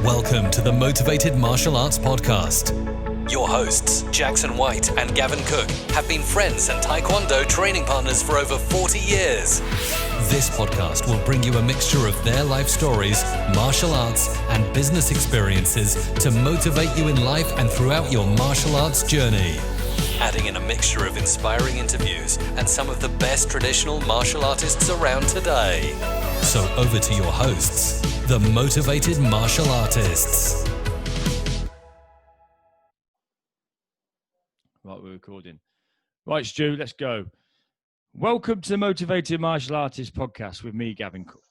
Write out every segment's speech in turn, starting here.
Welcome to the Motivated Martial Arts Podcast. Your hosts, Jackson White and Gavin Cook, have been friends and Taekwondo training partners for over 40 years. This podcast will bring you a mixture of their life stories, martial arts, and business experiences to motivate you in life and throughout your martial arts journey. Adding in a mixture of inspiring interviews and some of the best traditional martial artists around today. So over to your hosts, the Motivated Martial Artists. Right, we're recording. Right, Stu, let's go. Welcome to the Motivated Martial Artists Podcast with me, Gavin Cook.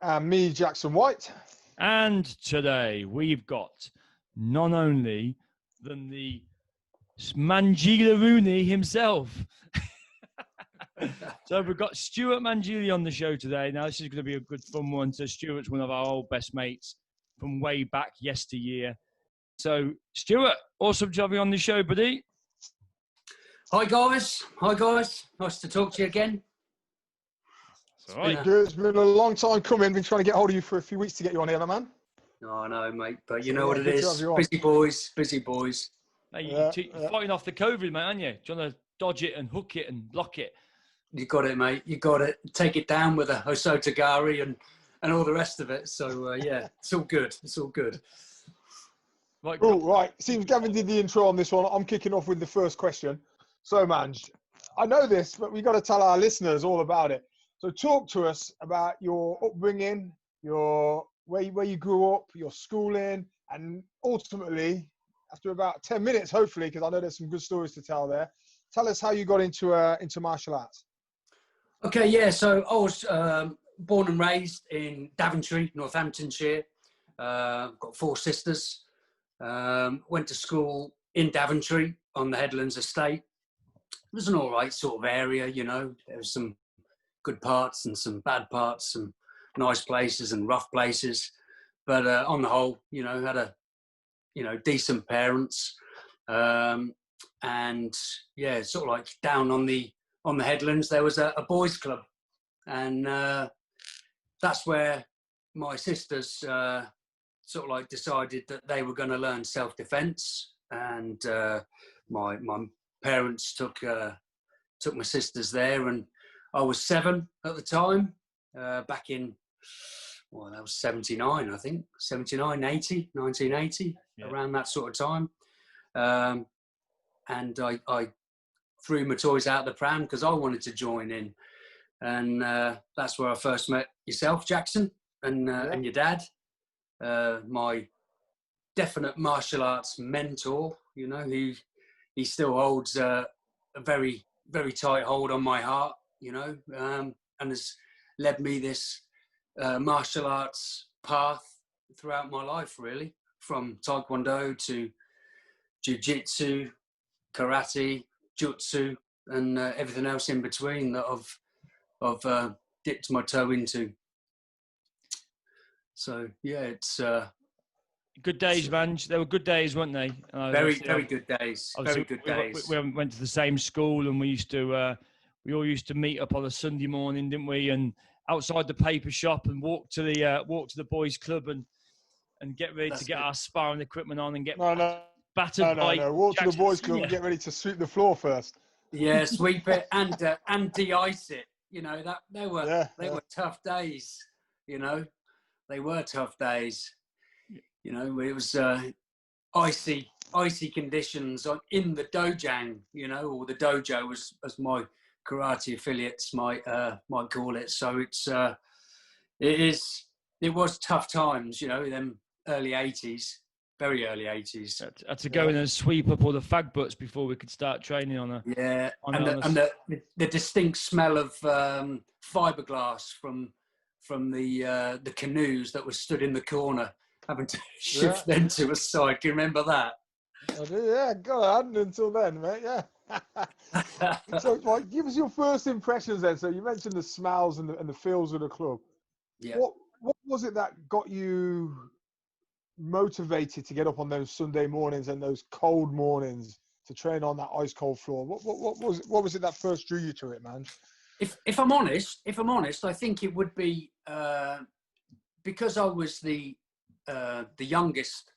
And me, Jackson White. And today we've got none only than the Mangilarooney himself. So we've got Stuart Mangili on the show today. Now, this is going to be a good fun one. So Stuart's one of our old best mates from way back yesteryear. So, Stuart, awesome to have you on the show, buddy. Hi, guys. Nice to talk to you again. It's right. Good. It's been a long time coming. Been trying to get hold of you for a few weeks to get you on here, my man. No, I know, mate. But you know what it is. Busy boys. Hey, you're fighting off the COVID, mate, aren't you? Trying to dodge it and hook it and block it. You got it, mate. You got it. Take it down with a Hosotagari and all the rest of it. So, yeah, it's all good. Right, cool, right. Seems Gavin did the intro on this one. I'm kicking off with the first question. So, Manj, I know this, but we've got to tell our listeners all about it. So talk to us about your upbringing, where you grew up, your schooling, and ultimately, after about 10 minutes, hopefully, because I know there's some good stories to tell there, tell us how you got into martial arts. Okay, yeah. So I was born and raised in Daventry, Northamptonshire. Got 4 sisters. Went to school in Daventry on the Headlands estate. It was an all right sort of area, you know. There was some good parts and some bad parts, some nice places and rough places. But on the whole, you know, had decent parents. And yeah, sort of like down on the Headlands, there was a boys' club, and that's where my sisters sort of like decided that they were going to learn self-defense, and my parents took my sisters there, and I was 7 at the time, back in, well, that was 79, I think, 79, 80, 1980, yeah. Around that sort of time. And I threw my toys out the pram because I wanted to join in. And that's where I first met yourself, Jackson, and your dad. My definite martial arts mentor, you know, he still holds a very, very tight hold on my heart, you know, and has led me this martial arts path throughout my life, really, from Taekwondo to Jiu-Jitsu, karate, jutsu, and everything else in between that I've dipped my toe into. So yeah, it's good days, man. There were good days, weren't they? Very good days. Very good days. We went to the same school, and we all used to meet up on a Sunday morning, didn't we? And outside the paper shop, and walk to the boys' club, and get ready to get our sparring equipment on and get battered by. No. Walk to the boys' club and get ready to sweep the floor first. Yeah, sweep it and de-ice it. You know, that they were tough days. You know, they were tough days. You know, it was icy conditions in the dojang. You know, or the dojo as my karate affiliates might call it. So it was tough times. You know, them early 80s. Very early 80s. Had to go in and sweep up all the fag butts before we could start training on a. Yeah, and the distinct smell of fiberglass from the canoes that were stood in the corner, having to shift them to a side. Can you remember that? I do, yeah. God, I hadn't until then, mate. Yeah. So, like, give us your first impressions then. So you mentioned the smells and the feels of the club. Yeah. What was it that got you motivated to get up on those Sunday mornings and those cold mornings to train on that ice cold floor? What was it that first drew you to it, man? If I'm honest, I think it would be because I was the the youngest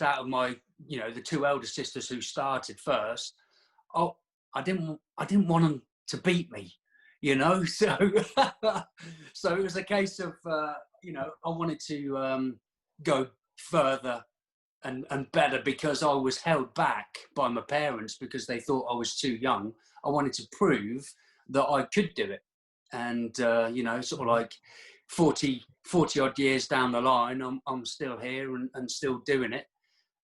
out of my, the two elder sisters who started first, I didn't want them to beat me, so so it was a case of I wanted to go further and better, because I was held back by my parents because they thought I was too young. I wanted to prove that I could do it, and sort of like 40 odd years down the line, I'm still here and still doing it,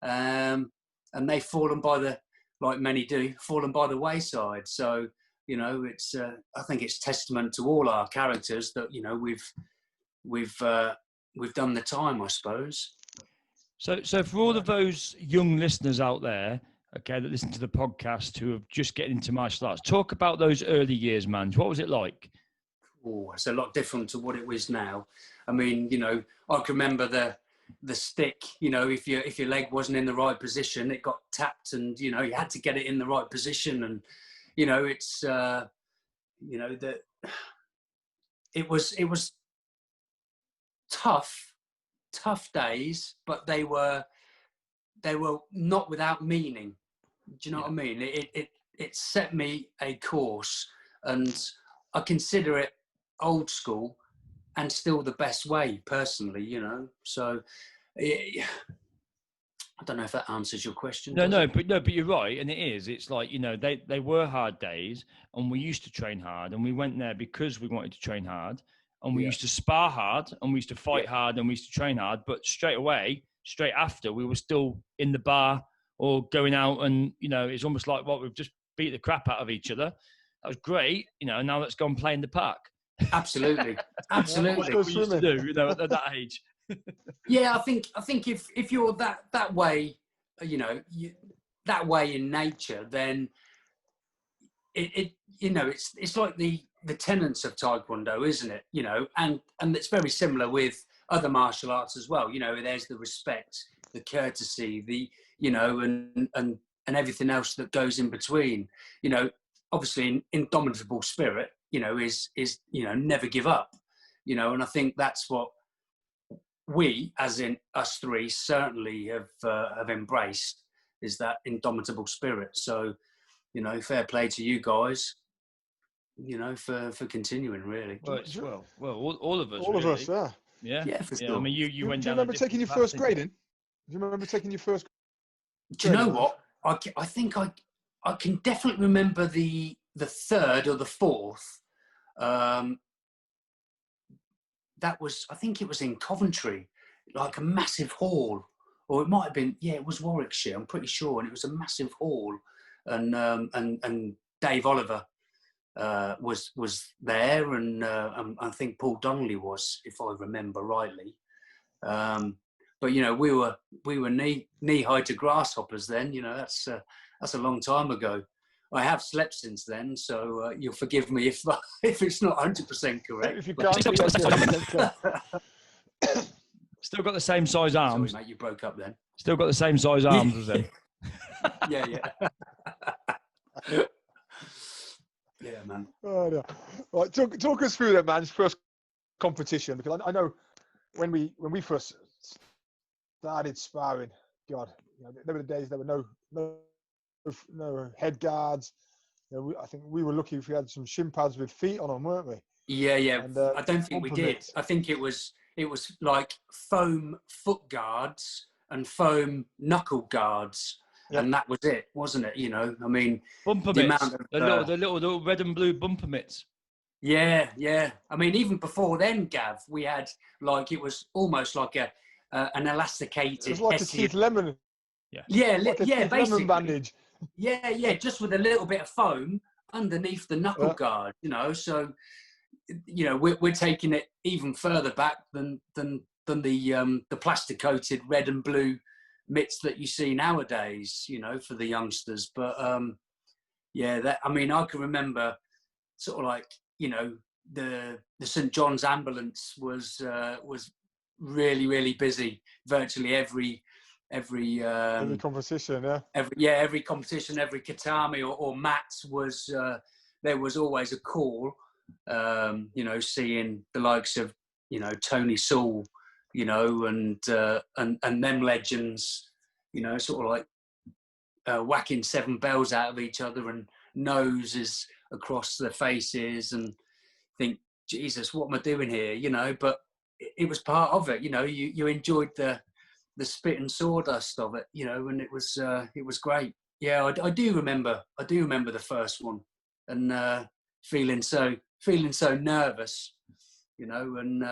and they've fallen like many do, fallen by the wayside. So it's I think it's testament to all our characters that we've done the time, I suppose. So for all of those young listeners out there, okay, that listen to the podcast who are just getting into martial arts, talk about those early years, Manj. What was it like? Oh, it's a lot different to what it was now. I mean, I can remember the stick. If your leg wasn't in the right position, it got tapped, and you had to get it in the right position. And it's that it was tough days, but they were not without meaning. Do you know what I mean? It set me a course, and I consider it old school and still the best way, personally. So I don't know if that answers your question. But you're right, and it is. It's like they were hard days, and we used to train hard, and we went there because we wanted to train hard. And we used to spar hard, and we used to fight hard, and we used to train hard. But straight after, we were still in the bar or going out, and it's almost like we've just beat the crap out of each other. That was great, now let's go and play in the park. Absolutely. What we used to do, at that age. Yeah, I think if you're that way, that way in nature, then it's like the tenets of Taekwondo, isn't it? And it's very similar with other martial arts as well. There's the respect, the courtesy, and everything else that goes in between. Obviously, indomitable spirit, is never give up. And I think that's what we, as in us three, certainly have embraced, is that indomitable spirit. So, fair play to you guys. For continuing, really. Well, all of us. All really. of us, yeah. Yeah, for sure. I mean, you went do you down. remember taking your first grading? Do you remember taking your first? Do you know what? I think I can definitely remember the third or the fourth. That was, I think it was in Coventry, like a massive hall, or it might have been. Yeah, it was Warwickshire. I'm pretty sure, and it was a massive hall, and Dave Oliver was there, and I think Paul Donnelly was, if I remember rightly. But we were knee high to grasshoppers then. That's a long time ago. I have slept since then, so you'll forgive me if it's not 100% correct. If you can't, still got the same size arms. Sorry, mate, you broke up then. Still got the same size arms as them. Yeah. Yeah, man. Oh, no. Right, talk us through that, man's first competition, because I know when we first started sparring, God, there were the days there were no head guards. I think we were lucky if we had some shin pads with feet on them, weren't we? Yeah. And, I don't think we did. I think it was like foam foot guards and foam knuckle guards. Yep. And that was it, wasn't it? I mean, bumper mitts, the little red and blue bumper mitts. Yeah. I mean, even before then, Gav, we had it was almost like an elasticated. It was like a Keith Lemon. Yeah, basically. Lemon bandage. Yeah, just with a little bit of foam underneath the knuckle guard. So we're taking it even further back than the plastic coated red and blue mitts that you see nowadays, for the youngsters. But I can remember sort of like, the St. John's ambulance was really, really busy. Virtually every competition, every competition, every katami or mats was there was always a call. Seeing the likes of Tony Sewell you know, and them legends, you know, sort of like whacking 7 bells out of each other and noses across their faces, and think, Jesus, what am I doing here? You know, but it was part of it. You know, you enjoyed the spit and sawdust of it, you know, and it was great. Yeah, I do remember the first one, and feeling so nervous, you know, and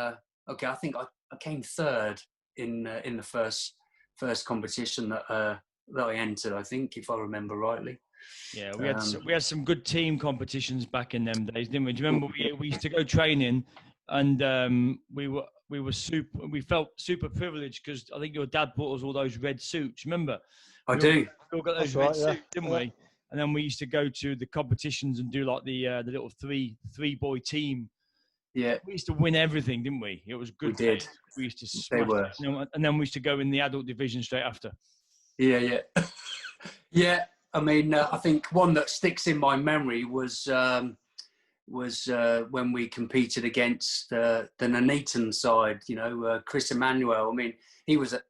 okay, I think I came third in the first competition that I entered, I think, if I remember rightly. Yeah, we had some good team competitions back in them days, didn't we? Do you remember we used to go training, and we felt super privileged because I think your dad bought us all those red suits. Remember? I do. We all got those red suits, didn't we? And then we used to go to the competitions and do like the little three boy team. Yeah, we used to win everything, didn't we? It was good. We did. We used to smash it. And then we used to go in the adult division straight after. Yeah. Yeah. I mean, I think one that sticks in my memory was when we competed against the Nuneaton side. You know, Chris Emmanuel. I mean, he was a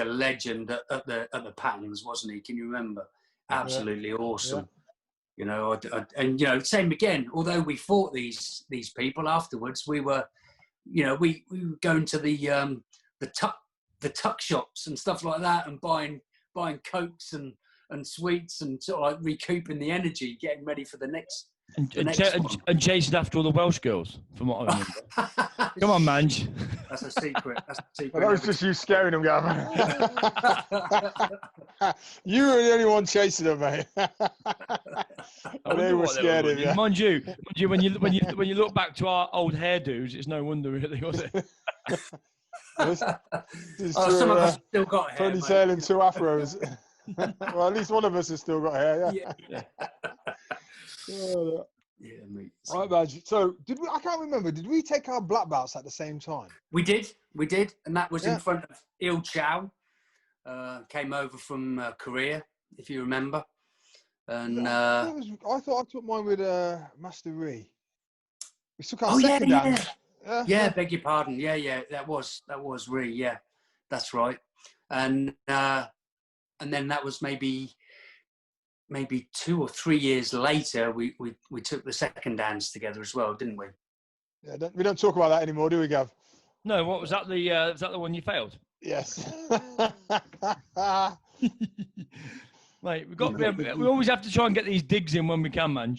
legend at the patterns, wasn't he? Can you remember? Absolutely awesome. Yeah. You know, and you know, same again. Although we fought these people afterwards, we were going to the tuck shops and stuff like that, and buying cokes and sweets, and sort of like recouping the energy, getting ready for the next. And chasing after all the Welsh girls, from what I remember. Come on, Manj. That's a secret. Well, that was just you scaring them, Gavin. You were the only one chasing them, mate. They were scared of you. Mind you, when you look back to our old hairdos, it's no wonder, really, was it? Some of us still got hair. Ponytail and 2 afros. Well, at least one of us has still got hair. Yeah. Yeah, mate. Right, Badge. So, I can't remember. Did we take our black belts at the same time? We did, and that was in front of Il Chow. Came over from Korea, if you remember. And I thought I took mine with Master Ree. We took our second dan. Yeah, beg your pardon. Yeah, that was Ree. Yeah, that's right. And then that was maybe 2 or 3 years later, we took the second dance together as well, didn't we? Yeah, we don't talk about that anymore, do we, Gav? No. What was that? Was that the one you failed? Yes. Mate, we always have to try and get these digs in when we can, man.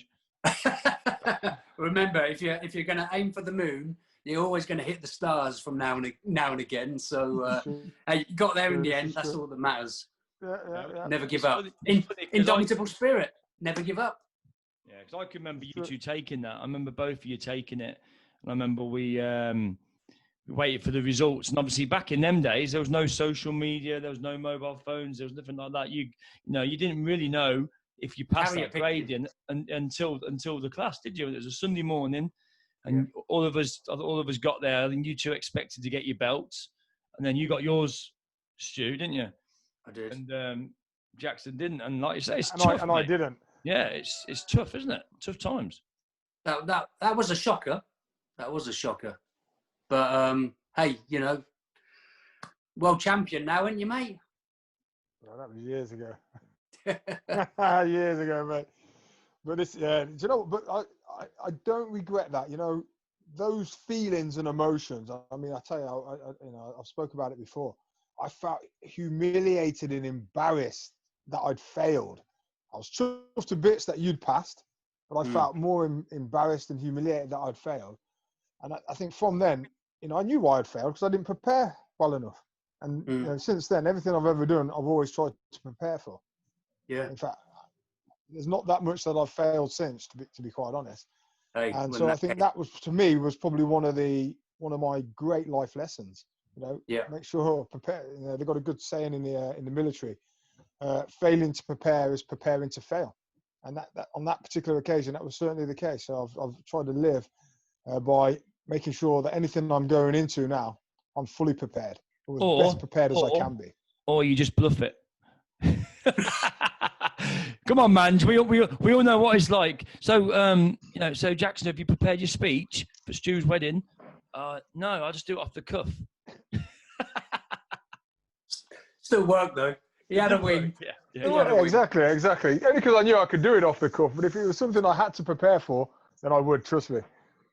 Remember, if you're going to aim for the moon, you're always going to hit the stars from now and again. So, hey, you got there in the end. That's all that matters. Yeah. Never give up. Indomitable spirit. Never give up. Yeah, because I can remember you two taking that. I remember both of you taking it, and I remember we waited for the results. And obviously, back in them days, there was no social media, there was no mobile phones, there was nothing like that. You didn't really know if you passed that grading until the class, did you? It was a Sunday morning, and all of us got there, and you two expected to get your belts, and then you got yours, Stu, didn't you? I did. And Jackson didn't. And like you say, it's tough. And I didn't. Yeah, it's tough, isn't it? Tough times. That was a shocker. That was a shocker. But hey, you know, world champion now, aren't you, mate? Well, that was years ago. Years ago, mate. But do you know? But I don't regret that. You know, those feelings and emotions. I mean, I tell you, I've spoken about it before. I felt humiliated and embarrassed that I'd failed. I was chuffed to bits that you'd passed, but I felt more embarrassed and humiliated that I'd failed. And I think from then, you know, I knew why I'd failed because I didn't prepare well enough. And you know, since then, everything I've ever done, I've always tried to prepare for. Yeah. In fact, there's not that much that I've failed since, to be quite honest. Hey, and so I think that was, to me, was probably one of my great life lessons. You know, make sure prepare. You know, they've got a good saying in the military: failing to prepare is preparing to fail. And that on that particular occasion, that was certainly the case. So I've tried to live by making sure that anything I'm going into now, I'm fully prepared, or as best prepared as I can be. Or you just bluff it. Come on, man. We all know what it's like. So so Jackson, have you prepared your speech for Stu's wedding? No, I'll just do it off the cuff. Still worked though. He had a win. Yeah, exactly. Only because I knew I could do it off the cuff. But if it was something I had to prepare for, then I would. Trust me.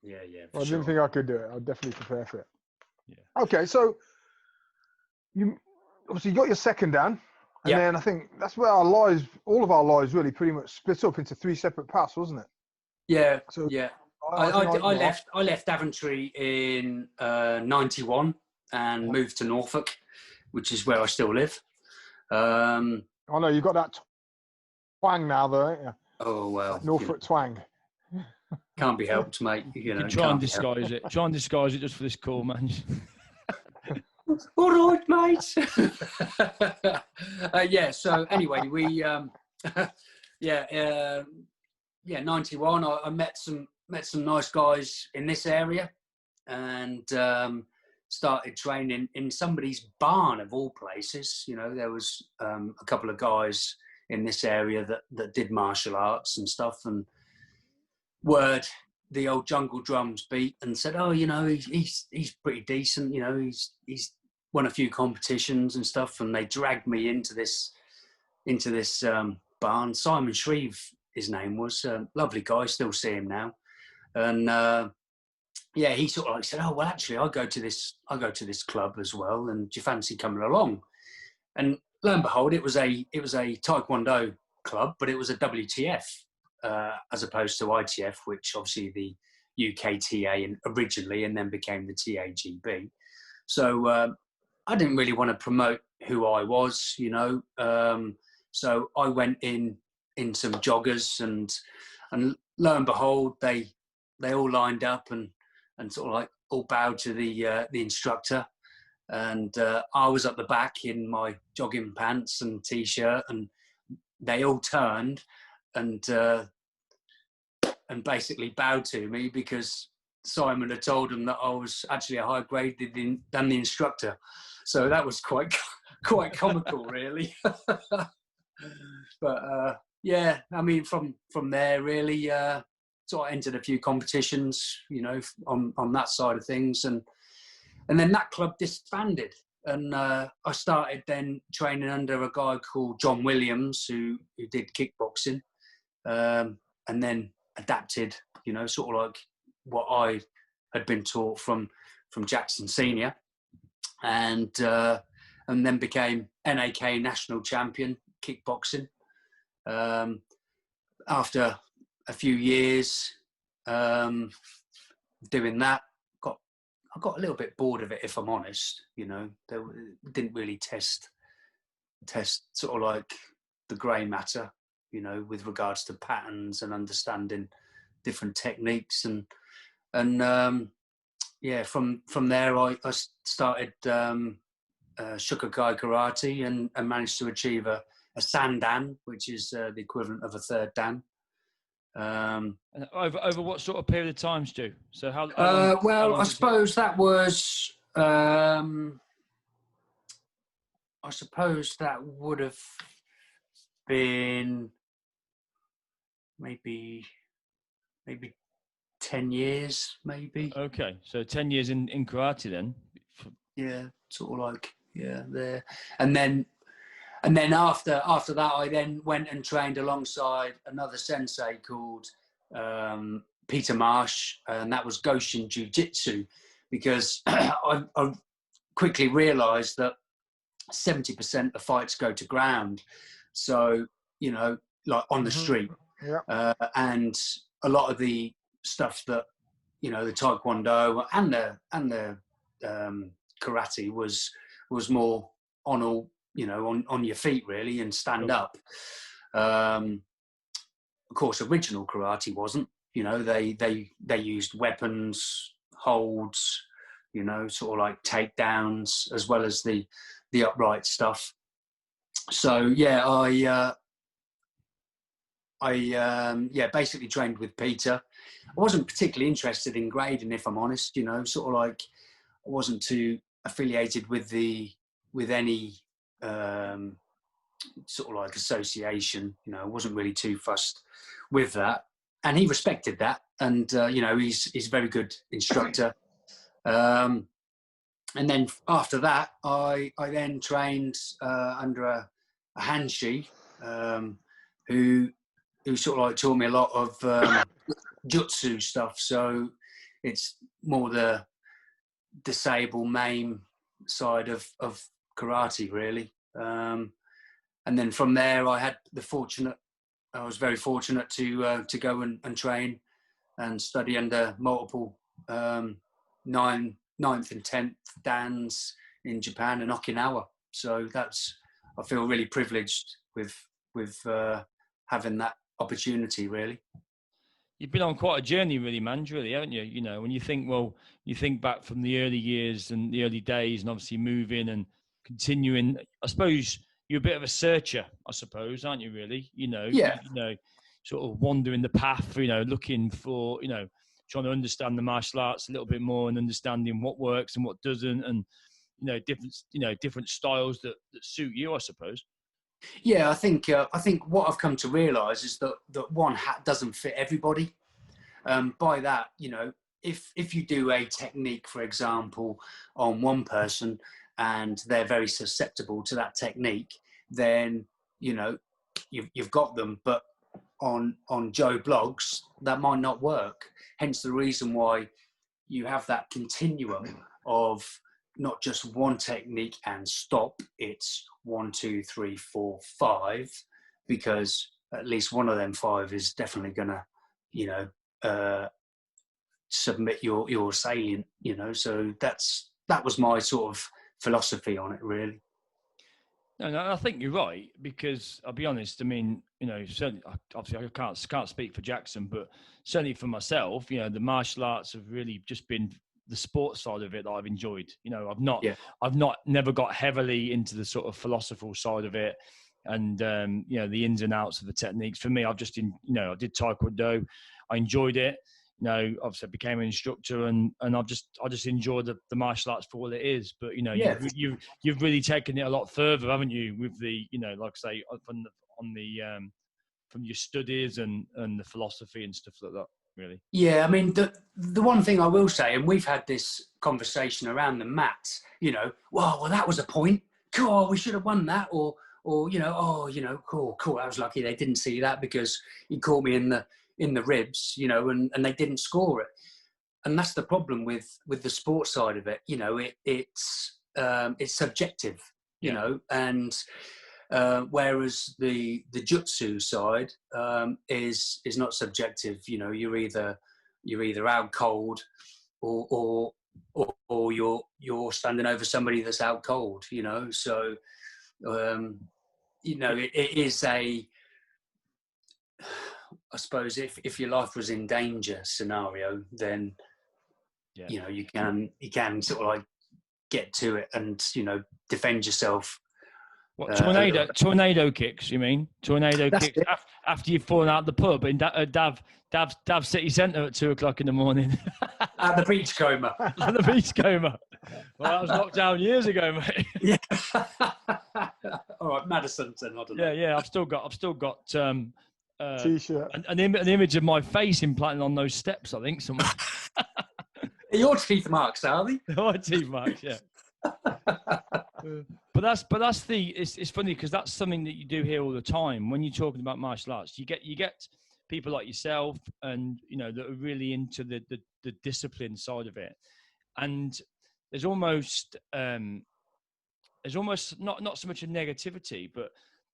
Yeah. I didn't think I could do it. I'd definitely prepare for it. Yeah. Okay, so you obviously got your second dan, and then I think that's where our lives, all of our lives, really pretty much split up into 3 separate paths, wasn't it? Yeah. So yeah. I left Daventry in '91 and moved to Norfolk, which is where I still live. I know you've got that twang now, though, ain't you? Oh well, that Norfolk twang. Can't be helped, mate. You know, try and disguise it. Try and disguise it just for this call, man. All right, mate. Yeah. So anyway, we 91. I met some nice guys in this area, and started training in somebody's barn of all places. You know, there was a couple of guys in this area that did martial arts and stuff, and word the old jungle drums beat and said, oh, you know, he's pretty decent, you know, he's won a few competitions and stuff, and they dragged me into this barn. Simon Shreve, his name was, lovely guy, still see him now. And he sort of like said, oh well, actually I go to this club as well, and do you fancy coming along? And lo and behold, it was a Taekwondo club, but it was a WTF as opposed to ITF, which obviously the UKTA originally, and then became the TAGB. So I didn't really want to promote who I was, you know. So I went in some joggers, and lo and behold, they all lined up and sort of like all bowed to the instructor, and I was at the back in my jogging pants and t-shirt, and they all turned and basically bowed to me because Simon had told them that I was actually a higher grade than the instructor. So that was quite comical, really. But I mean, from there, really, so I entered a few competitions, you know, on that side of things, and then that club disbanded, and I started then training under a guy called John Williams who did kickboxing, and then adapted, you know, sort of like what I had been taught from Jackson Senior, and then became NAK national champion kickboxing. After a few years doing that, I got a little bit bored of it, if I'm honest. You know, they didn't really test sort of like the grey matter, you know, with regards to patterns and understanding different techniques, and from there I started Shukakai karate and managed to achieve a sandan, which is the equivalent of a third dan. Over what sort of period of time, Stu? So how long I suppose that was I suppose that would have been maybe 10 years, maybe. Okay, so 10 years in karate then. Yeah, sort of like, yeah, there. And then after that, I then went and trained alongside another sensei called Peter Marsh, and that was Goshin Jiu-Jitsu, because I quickly realised that 70% of fights go to ground. So, you know, like on the street. Yeah. And a lot of the stuff that, you know, the Taekwondo and the karate was more on all, you know, on your feet really, and stand up. Of course, original karate wasn't. You know, they used weapons, holds, you know, sort of like takedowns, as well as the upright stuff. So yeah, I basically trained with Peter. I wasn't particularly interested in grading, if I'm honest. You know, sort of like I wasn't too affiliated with any sort of like association. You know, I wasn't really too fussed with that, and he respected that. And you know, he's a very good instructor. And then after that, I then trained under a hanshi who sort of like taught me a lot of jutsu stuff. So it's more the disable maim side of karate, really. And then from there, I was very fortunate to go and train and study under multiple 9th and 10th dans in Japan and Okinawa. So I feel really privileged with having that opportunity, really. You've been on quite a journey, really, Manj, really, haven't you? You know, when you think back from the early years and the early days, and obviously moving and continuing. I suppose you're a bit of a searcher, I suppose, aren't you? Really, Yeah. Sort of wandering the path, looking for, trying to understand the martial arts a little bit more and understanding what works and what doesn't, and different styles that suit you, I suppose. Yeah, I think what I've come to realise is that one hat doesn't fit everybody. By that, if you do a technique, for example, on one person and they're very susceptible to that technique, then you've got them. But on Joe Blogs, that might not work. Hence the reason why you have that continuum of not just one technique and stop. It's 1, 2, 3, 4, 5, because at least one of them 5 is definitely gonna, submit your salient. So that was my sort of philosophy on it, really. No, I think you're right, because I'll be honest. I mean, certainly, obviously, I can't speak for Jackson, but certainly for myself, the martial arts have really just been the sports side of it that I've enjoyed. I've never got heavily into the sort of philosophical side of it, and the ins and outs of the techniques. For me, I've just I did Taekwondo, I enjoyed it. Obviously I became an instructor, and I just enjoy the martial arts for what it is. But you've really taken it a lot further, haven't you? With the like I say, from your studies and the philosophy and stuff like that. Really. Yeah, I mean the one thing I will say, and we've had this conversation around the mats. Well, that was a point. Cool, we should have won that, or cool. I was lucky they didn't see that because he caught me in the ribs, and they didn't score it. And that's the problem with the sports side of it. It's subjective, and whereas the jutsu side is not subjective. You're either out cold or you're standing over somebody that's out cold. So it is a, I suppose if your life was in danger scenario, then you can sort of like get to it and defend yourself. What, tornado kicks? You mean tornado kicks after you've fallen out the pub in Dav City Centre at 2:00 in the morning? At the beach coma. At the beach coma. Well, that was locked down years ago, mate. Yeah. All right, Madison. I don't know. Yeah. I've still got T-shirt. an image of my face implanted on those steps, I think, somewhere. Your teeth marks, are they? My teeth marks, yeah. But it's funny because that's something that you do hear all the time when you're talking about martial arts. You get people like yourself and that are really into the discipline side of it, and there's almost not so much a negativity, but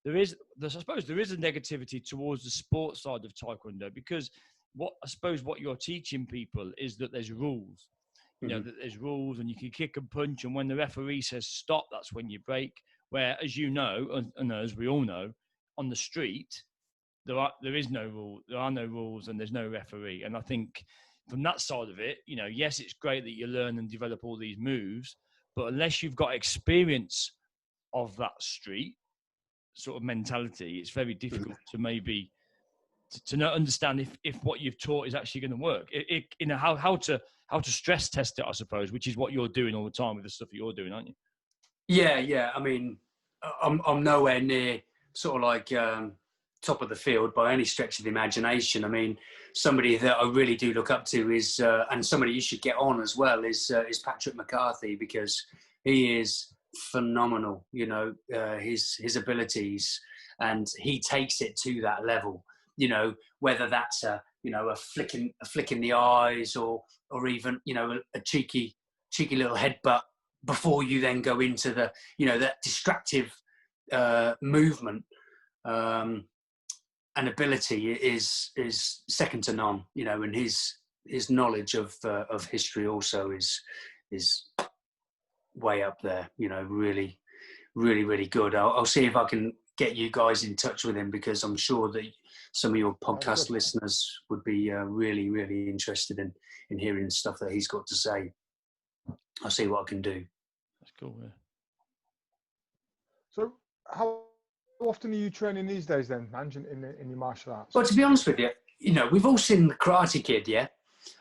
I suppose there is a negativity towards the sports side of Taekwondo, because what you're teaching people is that there's rules. That there's rules and you can kick and punch, and when the referee says stop, that's when you break. Where, as you know, and as we all know, on the street, there is no rule, there are no rules, and there's no referee. And I think from that side of it, yes, it's great that you learn and develop all these moves, but unless you've got experience of that street sort of mentality, it's very difficult to maybe to not understand if what you've taught is actually going to work. How to stress test it, I suppose, which is what you're doing all the time with the stuff that you're doing, aren't you? Yeah. I mean, I'm nowhere near sort of like top of the field by any stretch of the imagination. I mean, somebody that I really do look up to is, and somebody you should get on as well, is Patrick McCarthy, because he is phenomenal. You know, his abilities, and he takes it to that level. You know, whether that's a flick in the eyes, or even, you know, a cheeky little headbutt before you then go into the, you know, that distractive movement and ability is second to none. You know, and his knowledge of history also is way up there. You know, really, really, really good. I'll see if I can get you guys in touch with him, because I'm sure that some of your podcast listeners would be really, really interested in hearing stuff that he's got to say. I'll see what I can do. That's cool. Yeah. So, how often are you training these days, then, Manj, in your martial arts? Well, to be honest with you, you know, we've all seen The Karate Kid, yeah.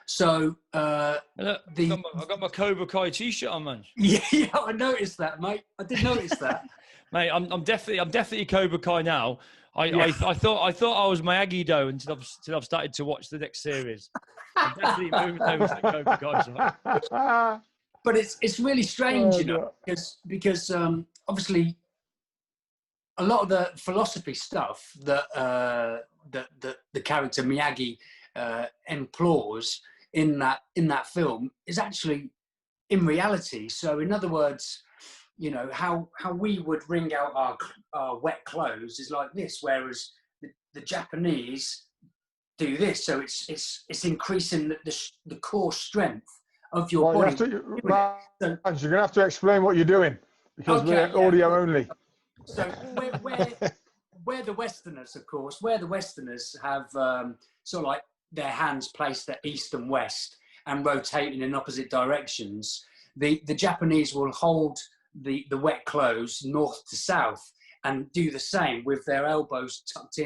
So I got my Cobra Kai T-shirt on, man. Yeah, I noticed that, mate. I did notice that. Mate, I'm definitely Cobra Kai now. I thought I was Miyagi-Do until I've started to watch the next series. I'm definitely moving over to the Cobra Kai side. But it's really strange, you know, because obviously a lot of the philosophy stuff that the character Miyagi implores in that film is actually in reality. So in other words, you know, how we would wring out our wet clothes is like this, whereas the Japanese do this. So it's increasing the core strength of your body. You're going to have to explain what you're doing, because we're audio only. So where the Westerners, of course, have sort of like their hands placed at east and west and rotating in opposite directions, the Japanese will hold the wet clothes north to south and do the same with their elbows tucked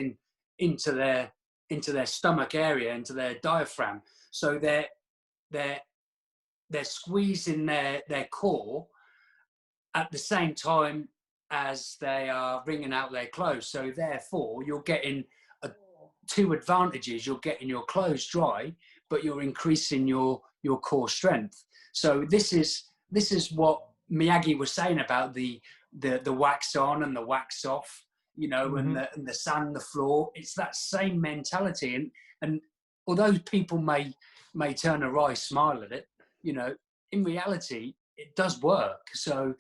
into their stomach area, into their diaphragm. So they're squeezing their core at the same time as they are wringing out their clothes. So therefore, you're getting two advantages. You're getting your clothes dry, but you're increasing your core strength. So this is what Miyagi was saying about the wax on and the wax off, you know, mm-hmm. and the sand, the floor. It's that same mentality. And although people may turn a wry smile at it, you know, in reality, it does work. So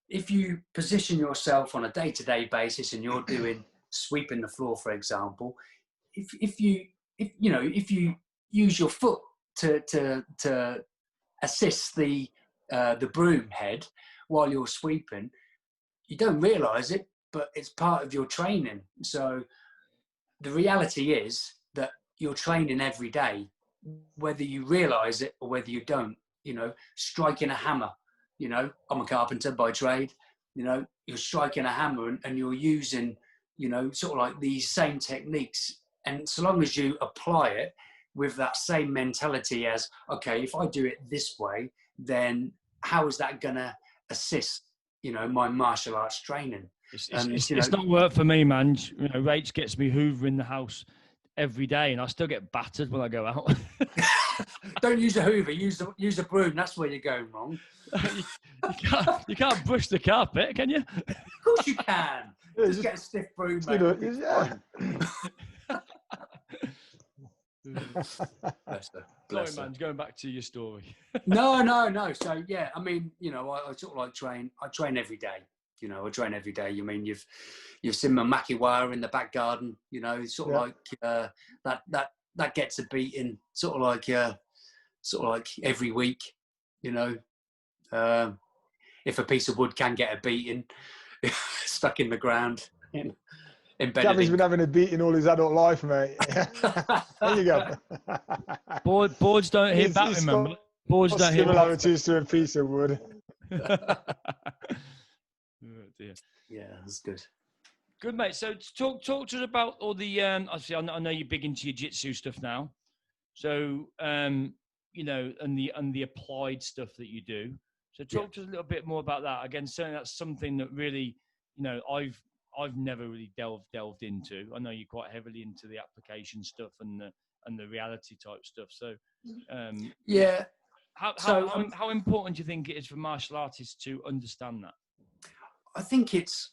if you position yourself on a day-to-day basis and you're doing sweeping the floor, for example, if you use your foot to assist the broom head while you're sweeping, you don't realize it, but it's part of your training. So the reality is that you're training every day, whether you realize it or whether you don't. You know, striking a hammer, you know, I'm a carpenter by trade, you know, you're striking a hammer and you're using, you know, sort of like these same techniques. And so long as you apply it with that same mentality as, okay, if I do it this way, then how is that going to assist, you know, my martial arts training? It's not work for me, man. You know, Rach gets me hoovering the house every day and I still get battered when I go out. Don't use a hoover, use a broom. That's where you're going wrong. you can't brush the carpet, can you? Of course you can. Just get a stiff broom, mate. Yeah. Sorry, man, going back to your story. No. So yeah, I mean, you know, I sort of like train. I train every day. You know, I train every day. You mean you've seen my makiwara in the back garden? You know, sort of like that gets a beating. Sort of like every week. You know, if a piece of wood can get a beating, stuck in the ground. Gavin's been having a beating all his adult life, mate. There you go. Boards don't hit back, remember? Boards don't hit back. Similarities to a piece of wood. Oh dear. Yeah, that's good. Good, mate. So talk to us about all the. Obviously, I know you're big into your jiu-jitsu stuff now. So you know, and the applied stuff that you do. So talk to us a little bit more about that. Again, certainly that's something that really, you know, I've I've never really delved into. I know you're quite heavily into the application stuff and the reality type stuff. So, yeah. how important do you think it is for martial artists to understand that? I think it's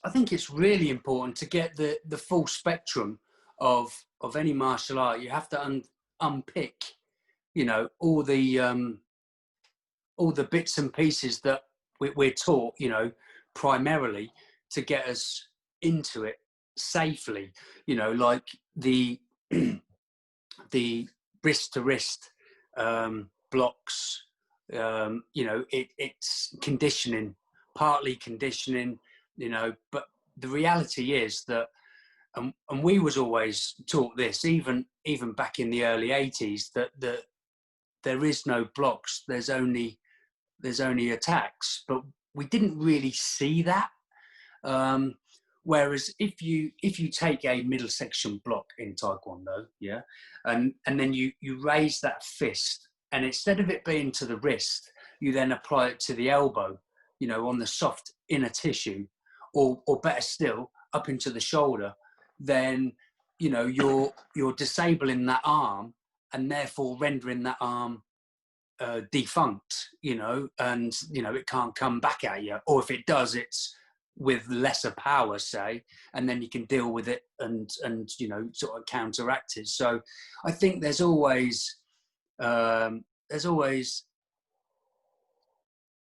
really important to get the full spectrum of any martial art. You have to unpick, you know, all the bits and pieces that we're taught, you know, primarily to get us into it safely. You know, like the the wrist to wrist blocks. You know, it's conditioning, partly conditioning. You know, but the reality is that, and we was always taught this, even back in the early 80s, that there is no blocks. There's only attacks, but we didn't really see that. Whereas if you take a middle section block in Taekwondo, yeah, and then you raise that fist, and instead of it being to the wrist, you then apply it to the elbow, you know, on the soft inner tissue, or better still, up into the shoulder, then, you know, you're disabling that arm and therefore rendering that arm defunct, you know, and, you know, it can't come back at you. Or if it does, it's with lesser power, say, and then you can deal with it and you know, sort of counteract it. So I think there's always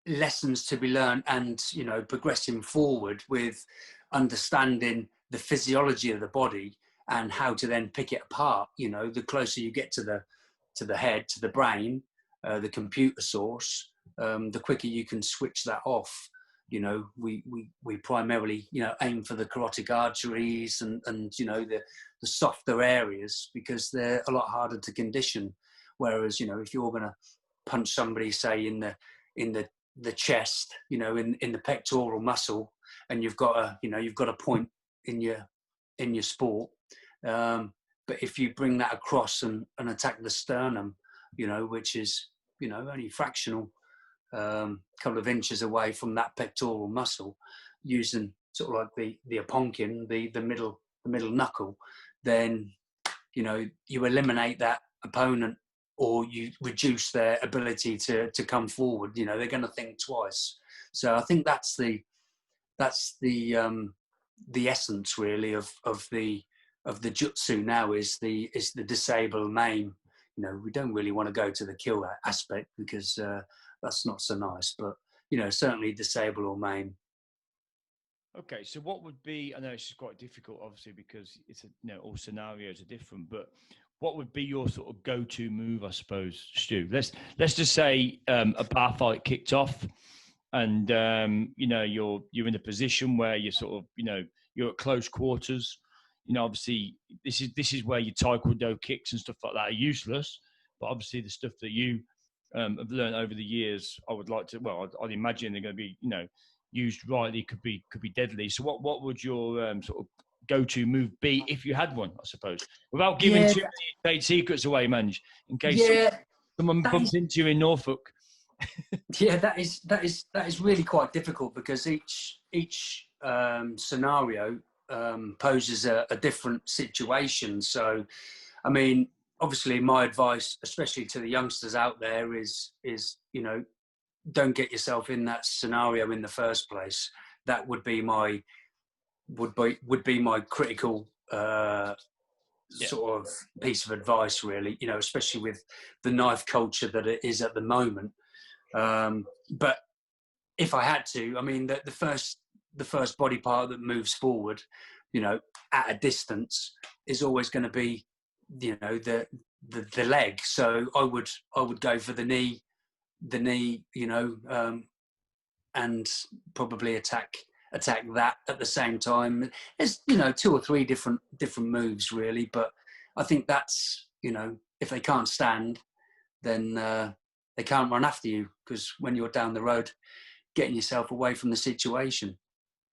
lessons to be learned, and, you know, progressing forward with understanding the physiology of the body and how to then pick it apart. You know, the closer you get to the head, to the brain, the computer source, the quicker you can switch that off. You know, we primarily, you know, aim for the carotid arteries and you know, the softer areas, because they're a lot harder to condition. Whereas, you know, if you're going to punch somebody, say, in the chest, you know, in the pectoral muscle, and you've got a point in your sport, but if you bring that across and attack the sternum, you know, which is, you know, only fractional, couple of inches away from that pectoral muscle, using sort of like the aponkin, the middle knuckle, then, you know, you eliminate that opponent, or you reduce their ability to come forward. You know, they're going to think twice. So I think that's the essence, really, of the jutsu now, is the disable, maim. You know, we don't really want to go to the kill aspect, because that's not so nice, but, you know, certainly disable or maim. Okay, so what would be, I know it's just quite difficult, obviously, because it's all scenarios are different, but what would be your sort of go-to move, I suppose, Stu? Let's just say a bar fight kicked off, and you know, you're in a position where you're sort of, you know, you're at close quarters. You know, obviously this is where your Taekwondo kicks and stuff like that are useless, but obviously the stuff that you have learned over the years, I'd imagine they're going to be, you know, used rightly, could be deadly. So what would your sort of go-to move be, if you had one, I suppose, without giving too many trade secrets away, Manj, in case someone bumps into you in Norfolk? Yeah, that is really quite difficult, because each scenario poses a different situation. So, I mean, obviously, my advice, especially to the youngsters out there, is, you know, don't get yourself in that scenario in the first place. That would be my critical sort of piece of advice, really. You know, especially with the knife culture that it is at the moment. But if I had to, I mean, the first body part that moves forward, you know, at a distance, is always going to be, you know, the leg. So I would go for the knee, you know, and probably attack that at the same time. There's, you know, 2 or 3 different moves, really, but I think that's, you know, if they can't stand, then they can't run after you, because when you're down the road, getting yourself away from the situation.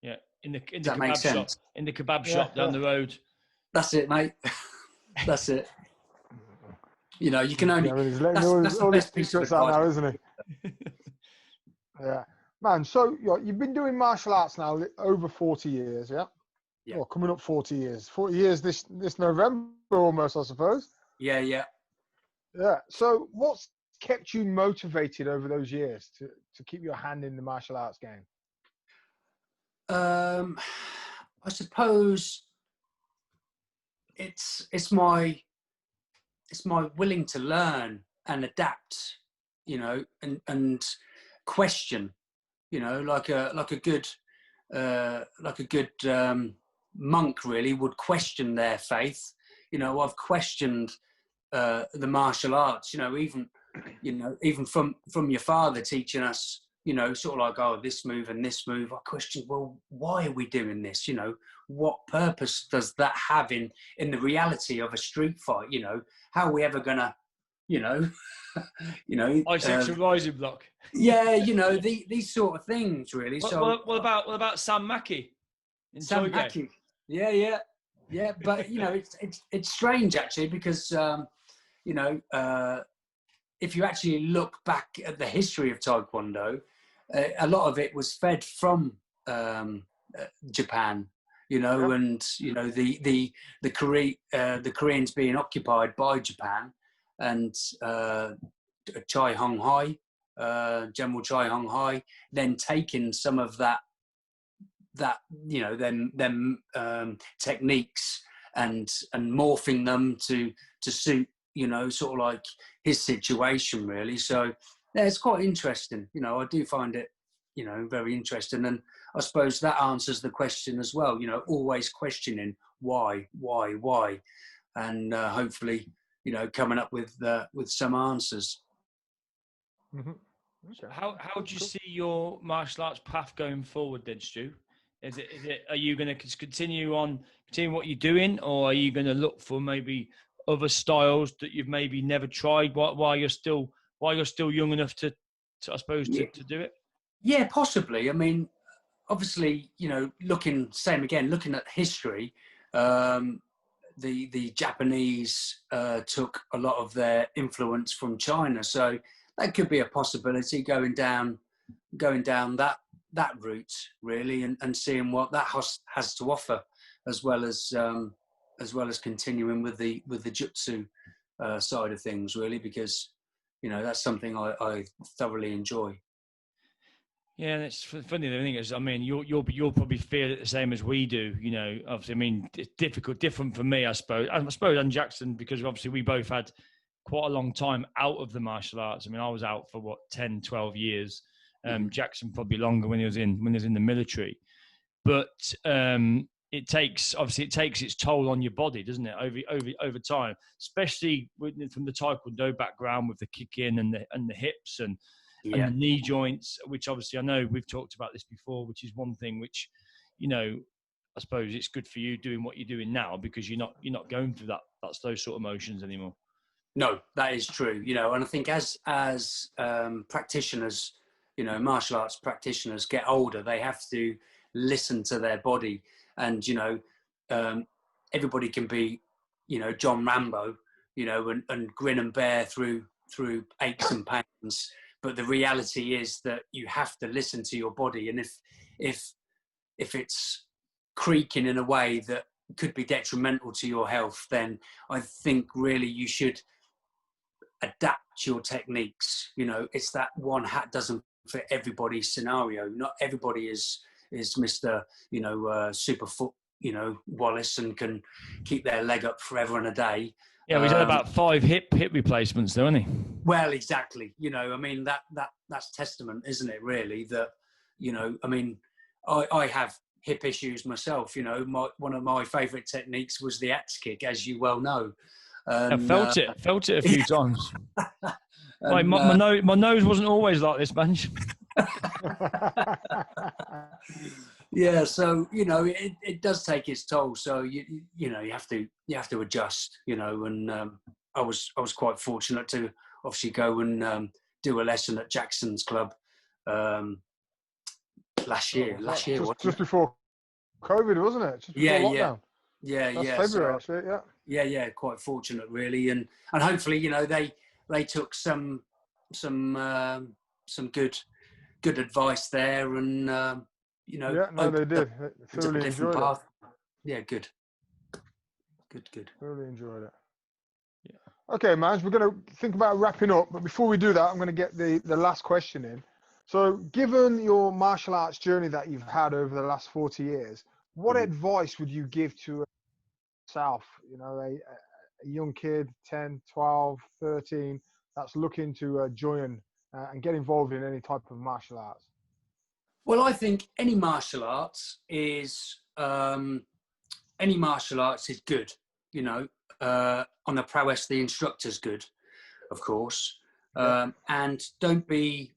Yeah, in the Does that kebab make shop, sense? in the kebab shop down the road. That's it, mate. That's it. You know, you can only. He's letting That's all the his best piece of secrets out advice. now, isn't he? Yeah, man. So you've been doing martial arts now over 40 years, yeah? Yeah. Well, coming up 40 years. 40 years this November almost, I suppose. Yeah. Yeah. So what's kept you motivated over those years to keep your hand in the martial arts game? I suppose it's my willing to learn and adapt, and question, like a good monk really would question their faith. I've questioned the martial arts, even from your father teaching us, sort of like, oh, this move and this move. I questioned, well, why are we doing this? What purpose does that have in the reality of a street fight? How are we ever gonna, Bisexual rising block. Yeah, these sort of things really. What about Sam Mackey? Sam Mackey. Yeah. But it's strange actually, because if you actually look back at the history of Taekwondo, a lot of it was fed from Japan, and the Koreans being occupied by Japan, and Chai Hong Hai, General Chai Hong Hai, then taking some of them techniques and morphing them to suit, sort of like his situation really. So yeah, it's quite interesting. I do find it, very interesting. And I suppose that answers the question as well, always questioning why, and hopefully, coming up with some answers. Mm-hmm. Okay. How do you see your martial arts path going forward then, Stu? Is it are you going to continue what you're doing, or are you going to look for maybe other styles that you've maybe never tried while you're still young enough to I suppose to do it? Yeah, possibly. I mean, obviously, looking at history, the Japanese took a lot of their influence from China, so that could be a possibility, going down that route really, and seeing what that has to offer, as well as continuing with the jutsu side of things really, because that's something I thoroughly enjoy. Yeah, and it's funny. The thing is, I mean, you'll probably feel it the same as we do. Obviously, I mean, it's different for me, I suppose, and Jackson, because obviously we both had quite a long time out of the martial arts. I mean, I was out for 10, 12 years. Jackson probably longer when he was in the military. But it takes its toll on your body, doesn't it, over time, especially from the Taekwondo background with the kick in and the hips and the knee joints, which obviously I know we've talked about this before, which is one thing which, I suppose it's good for you doing what you're doing now, because you're not going through those sort of motions anymore. No, that is true. And I think as practitioners, martial arts practitioners get older, they have to listen to their body, and everybody can be, John Rambo, and grin and bear through aches and pains. But the reality is that you have to listen to your body, and if it's creaking in a way that could be detrimental to your health, then I think really you should adapt your techniques. It's that one hat doesn't fit everybody's scenario. Not everybody is Mr. Superfoot, Wallace, and can keep their leg up forever and a day. Yeah, he's had about 5 hip replacements, though, hasn't he? Well, exactly. I mean, that's testament, isn't it? Really, that I mean, I have hip issues myself. One of my favourite techniques was the axe kick, as you well know. I felt it a few times. My nose wasn't always like this, man. Yeah, so it does take its toll. So you have to adjust. And I was quite fortunate to obviously go and do a lesson at Jackson's club last year. Just before COVID, wasn't it? Just before lockdown. Yeah. That's February, actually. Yeah. Yeah, quite fortunate really, and hopefully they took some good advice there, and they did. They thoroughly enjoyed it. Yeah, good. Really enjoyed it. Yeah. Okay, man, we're going to think about wrapping up. But before we do that, I'm going to get the last question in. So, given your martial arts journey that you've had over the last 40 years, what advice would you give to yourself, a young kid, 10, 12, 13, that's looking to join and get involved in any type of martial arts? Well, I think any martial arts is good. On the prowess, the instructor's good, of course, and don't be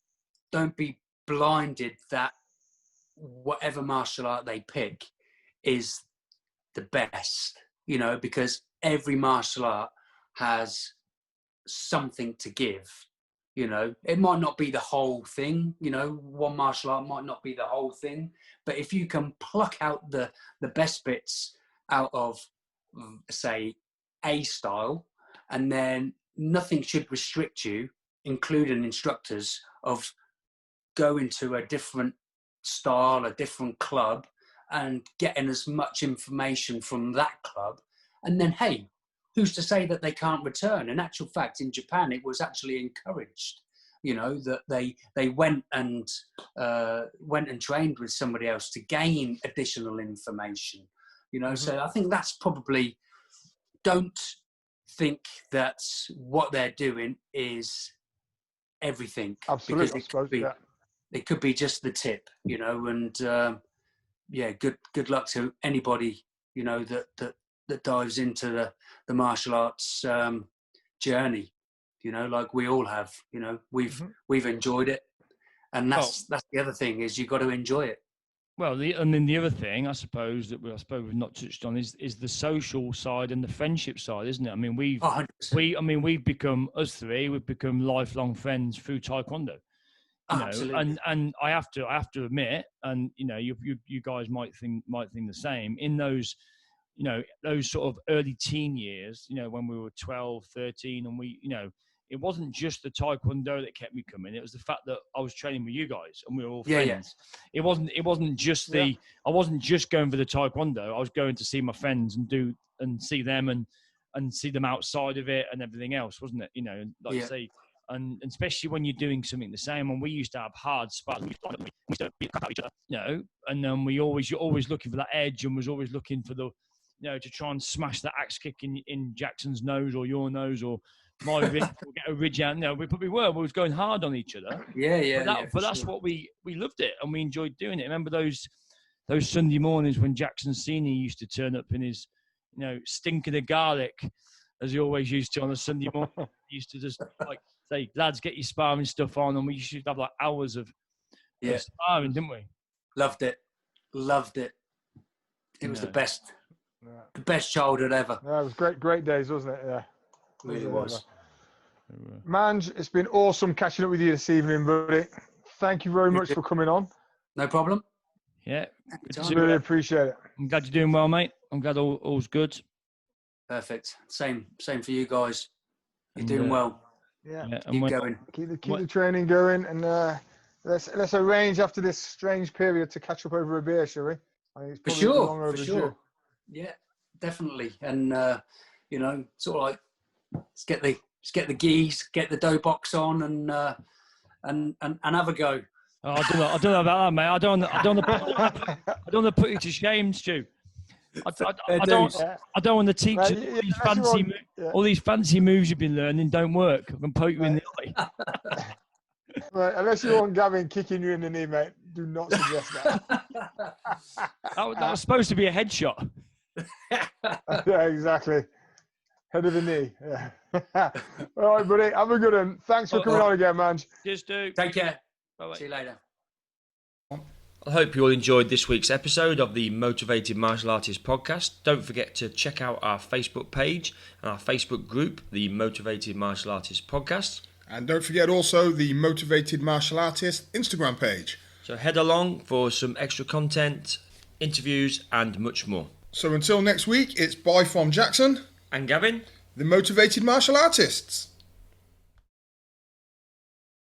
blinded that whatever martial art they pick is the best. Because every martial art has something to give. It might not be the whole thing. One martial art might not be the whole thing, but if you can pluck out the best bits out of, say, a style, and then nothing should restrict you, including instructors, of going to a different style, a different club, and getting as much information from that club. And then, hey, who's to say that they can't return? In actual fact, in Japan, it was actually encouraged, that they went and trained with somebody else to gain additional information. So I think that's probably, don't think that what they're doing is everything. Absolutely, because it could be just the tip, and good luck to anybody, that dives into the martial arts journey, like we all have. We've enjoyed it, and that's the other thing, is you've got to enjoy it. Well, then the other thing, I suppose, that we've not touched on is the social side and the friendship side, isn't it? I mean, we've become, us three, we've become lifelong friends through Taekwondo. Absolutely. And I have to admit, and you guys might think the same, in those those sort of early teen years, when we were 12, 13, and it wasn't just the Taekwondo that kept me coming. It was the fact that I was training with you guys and we were all friends. Yeah. It wasn't just I wasn't just going for the Taekwondo. I was going to see my friends and see them and see them outside of it and everything else, wasn't it? I say, and especially when you're doing something the same. And we used to have hard spots. We used to beat the crap out of each other, and then you're always looking for that edge, and was always looking for the, to try and smash that axe kick in Jackson's nose or your nose or my ridge, or get a ridge out. We probably we was going hard on each other. But that's what we loved it, and we enjoyed doing it. Remember those Sunday mornings when Jackson Senior used to turn up in his, stinking of garlic, as he always used to on a Sunday morning. He used to just say, lads, get your sparring stuff on, and we used to have like hours of sparring, didn't we? Loved it. It was the best. The best childhood ever. Yeah, it was great days, wasn't it? Yeah, it really was. Manj, it's been awesome catching up with you this evening, buddy. Thank you very much for coming on. No problem. Yeah, really appreciate it. I'm glad you're doing well, mate. I'm glad all's good. Perfect. Same for you guys. You're doing well. Yeah. Keep going. Keep the training going, and let's arrange after this strange period to catch up over a beer, shall we? For sure. Yeah, definitely. And sort of like, let's get the geese, get the dough box on, and have a go. Oh, I don't know about that, mate. I don't want to put you to shame, Stu. I don't want to teach all these fancy moves you've been learning don't work. I can poke you in the eye. Right, unless you want Gavin kicking you in the knee, mate, do not suggest that. that was supposed to be a headshot. Yeah, exactly. Head of the knee. Yeah. All right, buddy. Have a good one. Thanks for coming on again, man. Cheers, Stu. Take care. Bye-bye. See you later. I hope you all enjoyed this week's episode of the Motivated Martial Artist podcast. Don't forget to check out our Facebook page and our Facebook group, the Motivated Martial Artist podcast. And don't forget also the Motivated Martial Artist Instagram page. So head along for some extra content, interviews and much more. So until next week, it's bye from Jackson and Gavin, the Motivated Martial Artists.